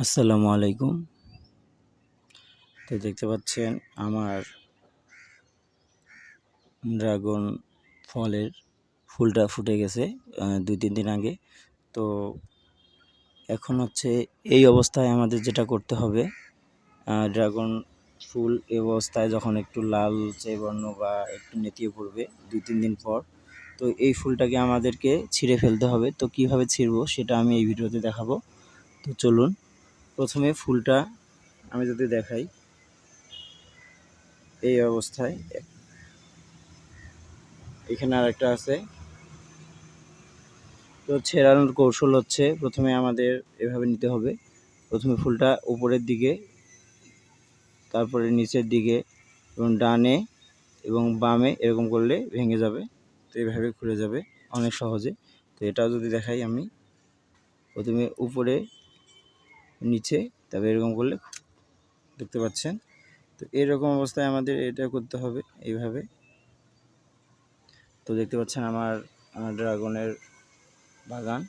আসসালামু আলাইকুম। তো দেখতে পাচ্ছেন আমার ড্রাগন ফলের ফুলটা ফুটে গেছে 2-3 দিন আগে। তো এখন হচ্ছে এই অবস্থায় আমাদের যেটা করতে হবে, ড্রাগন ফুল এই অবস্থায় যখন একটু লালচে বর্ণ বা একটু নেতিয়ে পড়বে 2-3 দিন পর, তো এই ফুলটাকে আমাদেরকে ছিঁড়ে ফেলতে হবে। তো কিভাবে ছিঁড়বো সেটা আমি এই ভিডিওতে দেখাবো। তো চলুন, প্রথমে ফুলটা আমি যদি দেখাই, এই অবস্থায় এখানে আরেকটা আছে। তো ছেঁড়ানোর কৌশল হচ্ছে, প্রথমে আমাদের এভাবে নিতে হবে। প্রথমে ফুলটা উপরের দিকে, তারপরে নিচের দিকে এবং ডানে এবং বামে এরকম করলে ভেঙে যাবে। তো এইভাবে খুলে যাবে অনেক সহজে। তো এটাও যদি দেখাই আমি, প্রথমে উপরে নিচে, তারপরে এরকম করলে দেখতে পাচ্ছেন। তো এরকম অবস্থায় আমাদের এটা করতে হবে এইভাবে। তো দেখতে পাচ্ছেন আমার ড্রাগনের বাগান।